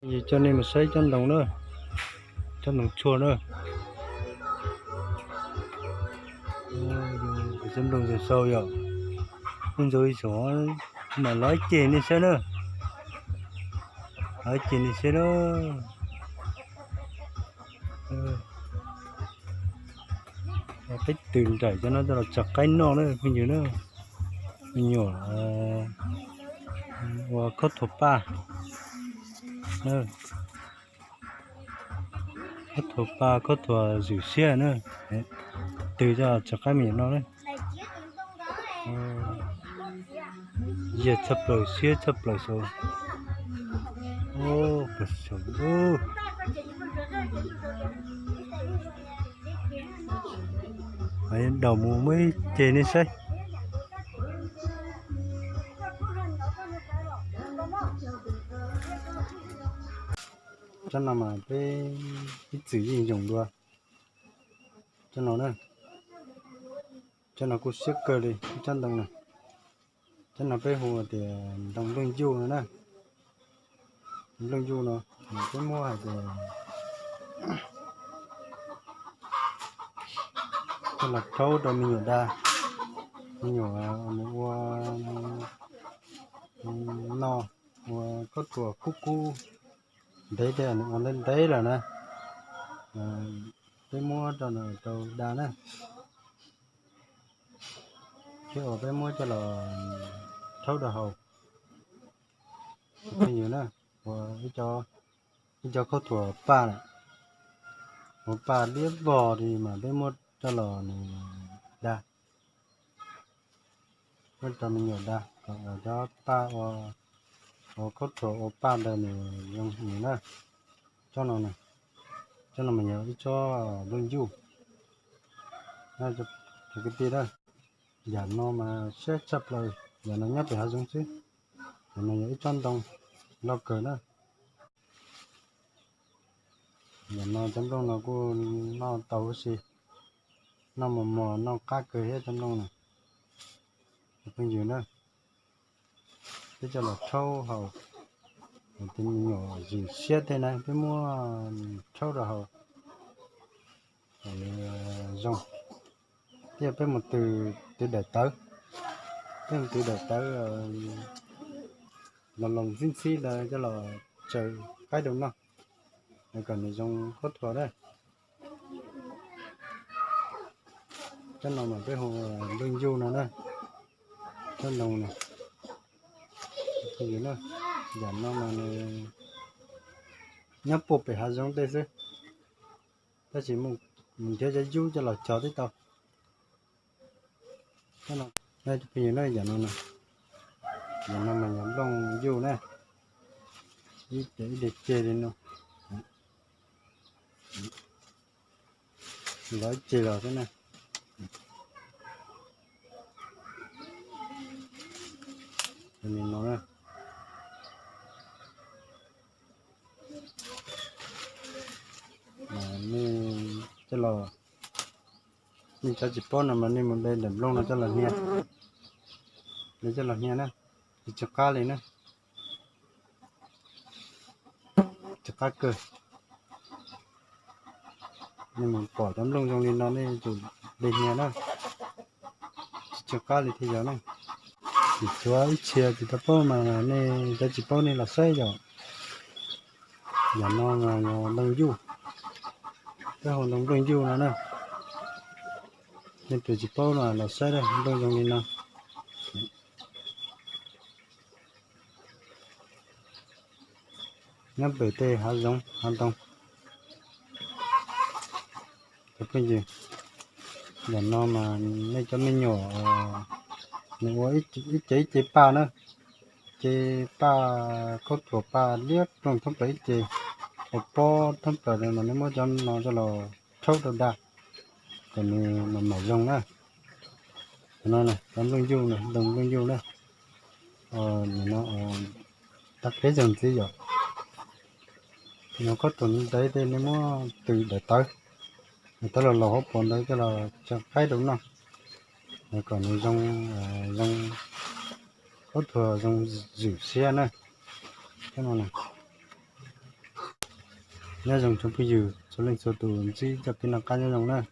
gì cho nên mà xây chân đồng nữa, chân đồng chua nữa. Cái chân đồng rồi sâu rồi nhưng rồi số mà nói chuyện đi xe nữa, nói chuyện đi xe đó. Tích tiền trải cho nó là chặt cái nó nữa bây giờ nữa mình nhỏ và cốt thổ pa nữa, cốt thổ pa cốt thổ rủ xe nữa. Đấy, từ ra chặt cái miệng nó đấy. Giờ chập lời xe chập lời số ô bớt số ô ấy đầu mùa mới chơi nên xây cho nó mà cái chữ gì dùng đùa cho nó nữa, cho nó có sức cơ đi chân đồng này, cho nó cái hồ thì đồng lương du nữa nè, lương du nó cái mua hay thì cho là trâu rồi mình đa mình mua no mua có của cucu đấy thì nó lên đấy là nè, cái mua cho nó trâu đa nè, chứ ở cái mua cho là trâu đào hầu cái gì nữa, cái cho có của pa này, một pa liếp bò thì mà cái mua cho là đa, cái cho mình nhiều đa, còn ở đó pa ở có của pa đây này dùng gì nữa cho nó này, cho nó mình nhớ cho lương du, cho cái tí đó, giờ nó mà xét chấp lời, giờ nó nhấp về hai giống chứ, giờ nó nhớ cho đồng lo cờ đó, giờ nó chấm đông nó cũng nó tàu gì, nó mà nó cá cờ hết chấm đông này, bên dưới nữa, cái cho là trâu hầu, thì mình nhỏ gì xét thế này, cái mua trâu là hầu, rồng, tiếp với một từ từ để tới, cái từ để tới lòng xin xí là cho là trời cái đúng không, này còn là dòng cốt vào đây, cho nó mà cái hồ lương du nó đây, cho đồng này, cái gì nữa, giảm nó mà nhấp bột để hạt giống tê chứ, ta chỉ mình chơi chơi du cho là chó tới tao, cho nó đây bây giờ nó giảm nó này, giảm nó mà nhắm lông du này, để chơi đi nó, nói chơi là thế này, mình nói này. Nên cho là mình cho chỉ bao mà nên mình đây làm lông nó cho là nha, để cho là nha nè, thì cho cá lên nè, cho cá cơ, nhưng mà bỏ tấm lông trong lên nó nên chủ để nha nè, cho cá lên thì giờ nè, thì chúa ít chia thì ta bao mà nên cho chỉ bao nên là sai rồi, giờ nó lông du, cái hồ lông du nó nè, nên từ chỉ bao là sai rồi, lông trong lên nó. Nhấp bể tê hạt giống hạt đông, cái gì giờ nó mà lấy cho mình nhỏ nữa ít chế pa nữa, chế pa có của pa liếc trong thấm bảy chế một po thấm bảy này mà nếu mà cho nó cho là thâu được đa, còn mà mở rộng nữa, nó này tấm lưng du này đồng lưng du này, nó tắt cái dần tí rồi, nó có tuần đấy thì nếu mà từ để tới người ta là lò hộp còn đấy cái là cho cái đúng không, còn dòng có thừa dòng rủ xe này, cái này này, nhớ dòng trong bây giờ số lên số tù gì cho cái nào cá nhân dòng nữa